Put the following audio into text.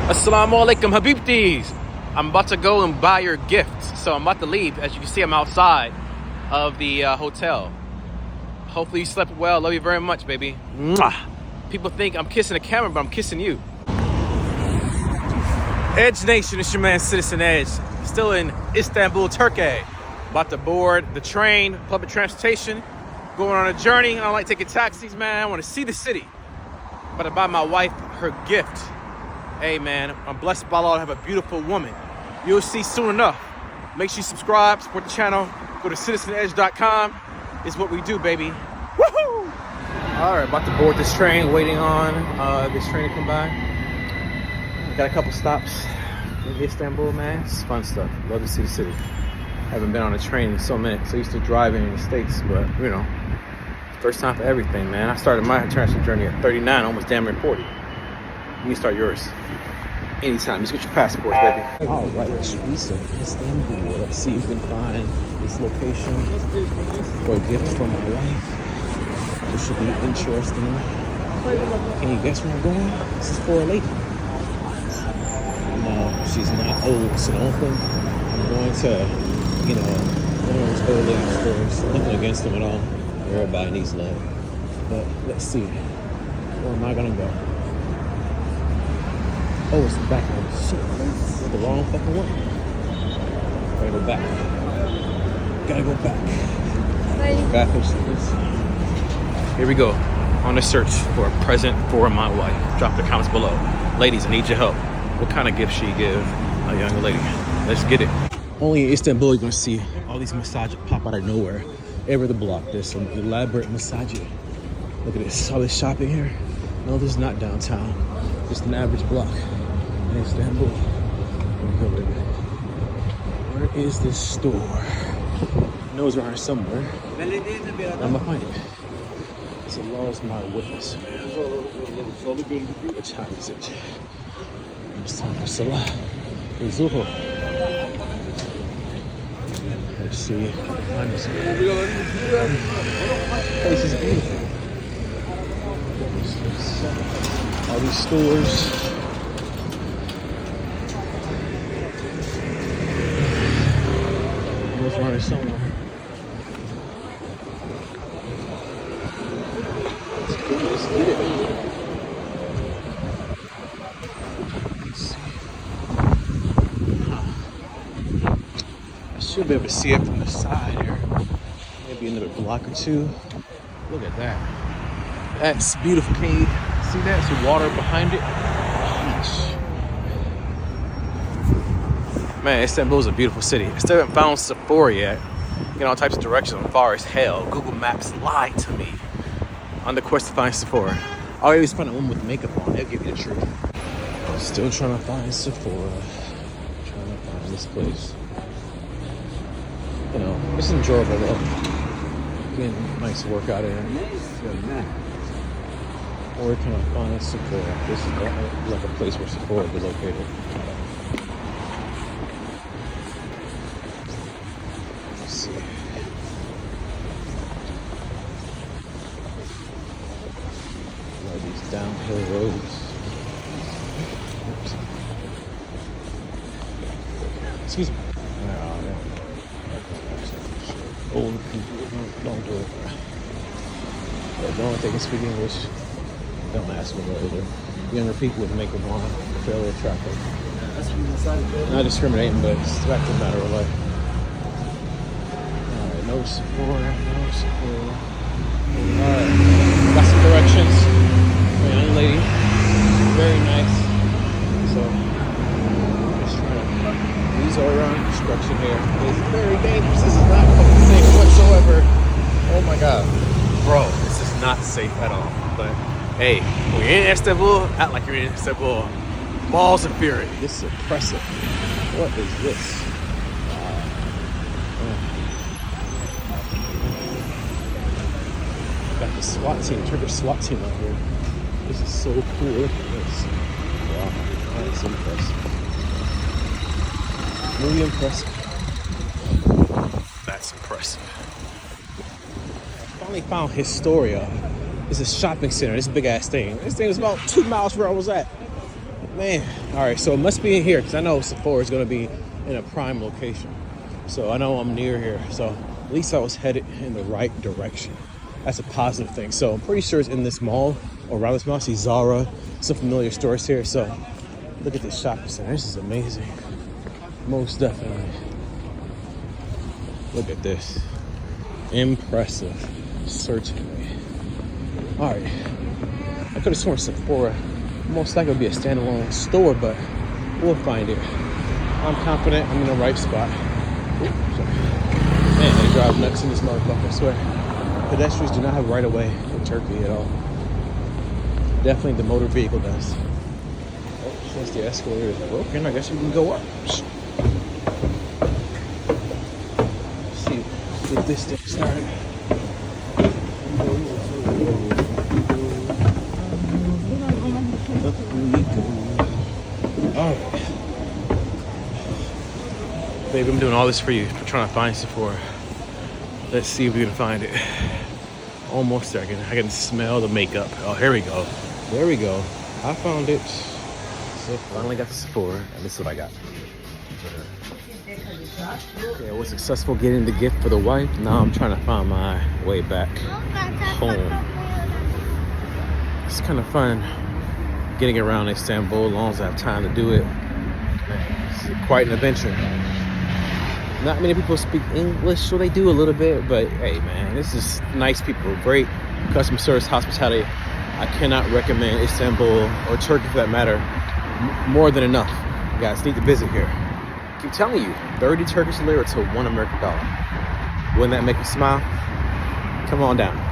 Assalamu alaikum habibtis. I'm about to go and buy your gift. So I'm about to leave. As you can see, I'm outside of the hotel. Hopefully you slept well. Love you very much, baby. Mwah. People think I'm kissing the camera, but I'm kissing you. Edge Nation, it's your man CitizenEdge. Still in Istanbul, Turkey. About to board the train, public transportation. Going on a journey. I don't like taking taxis, man. I want to see the city. About to buy my wife her gift. Hey, man, I'm blessed by Allah to have a beautiful woman. You'll see soon enough. Make sure you subscribe, support the channel. Go to CitizenEdge.com. It's what we do, baby. Woohoo! All right, about to board this train, waiting on this train to come by. Got a couple stops in Istanbul, man. It's fun stuff. Love to see the city. Haven't been on a train in so many. So I used to driving in the States, but you know, first time for everything, man. I started my international journey at 39, almost damn near 40. You can start yours anytime. Just get your passports, baby. All right, streets of Istanbul. Let's see if we can find this location for a gift from my wife. This should be interesting. Can you guess where I'm going? This is for a lady. No, she's not old, so don't think I'm going to, one of those old lady stores. Nothing against them at all. Everybody needs love. But let's see. Where am I going to go? Oh, it's the back one. Shit, it's the wrong fucking one. Gotta go back. Gotta go back. Back upstairs. Here we go. On a search for a present for my wife. Drop the comments below. Ladies, I need your help. What kind of gift should you give a young lady? Let's get it. Only in Istanbul you're gonna see all these massages pop out of nowhere. Every other block, there's some elaborate massages. Look at this, all this shopping here. No, this is not downtown. Just an average block in Istanbul. Where is this store? I know it's around here somewhere. I'm gonna find it. It's Allah's my witness. Which time is it? It's time for Salah. Zuhur. Let's see. This is beautiful. All these stores. There's one somewhere. Let's get it. I should be able to see it from the side here. Maybe another block or two. Look at that. That's beautiful. Can you see that? Some water behind it. Man, Istanbul is a beautiful city. I still haven't found Sephora yet. All types of directions are far as hell. Google Maps lied to me. On the quest to find Sephora. I always find a woman with makeup on. They'll give you the truth. Still trying to find Sephora. Trying to find this place. It's enjoyable though. Getting nice workout in. Or can I find Sephora? This is like a place where Sephora would be located. Let's see. All these downhill roads. Oops. Excuse me. Old people don't do it. But don't think I speak English. Don't ask me what either. Younger people with makeup on are fairly attractive. Not discriminating, but it's the fact of the matter of life. Alright, no Sephora, no Sephora. Alright, got some directions. A young lady, very nice. So, just trying to. These are around construction here. It's very dangerous. This is not safe whatsoever. Oh my god, bro, this is not safe at all. But hey, when you're in Istanbul, act like you're in Istanbul. Balls of fury. This is oppressive. What is this? Got the SWAT team, Turkish SWAT team out here. This is so cool. Look at this. Wow, that's impressive. Really impressive. That's impressive. I finally found Historia. It's a shopping center. This big ass thing. This thing was about 2 miles where I was at. Man, all right, so it must be in here because I know Sephora is going to be in a prime location. So I know I'm near here. So at least I was headed in the right direction. That's a positive thing. So I'm pretty sure it's in this mall or around this mall. I see Zara, some familiar stores here. So look at this shopping center. This is amazing. Most definitely. Look at this. Impressive. Certainly. All right. I could have sworn Sephora most likely would be a standalone store, but we'll find it. I'm confident I'm in the right spot. Oops, sorry. Man, they drive nuts in this motherfucker, I swear. Pedestrians do not have right of way in Turkey at all. Definitely the motor vehicle does. Oh, since the escalator is broken, I guess we can go up. Let's see if this thing started. Alright. Babe, I'm doing all this for you. I'm trying to find Sephora. Let's see if we can find it. Almost there. I can smell the makeup. Oh, here we go. There we go. I found it. So finally got the Sephora, and this is what I got. Okay, I was successful getting the gift for the wife. Now I'm trying to find my way back home. It's kind of fun getting around Istanbul as long as I have time to do it. It's quite an adventure. Not many people speak English, so they do a little bit, but hey man, this is nice people, great customer service, hospitality. I cannot recommend Istanbul or Turkey for that matter more than enough. You guys need to visit here. I keep telling you, 30 Turkish lira to $1 American dollar. Wouldn't that make you smile? Come on down.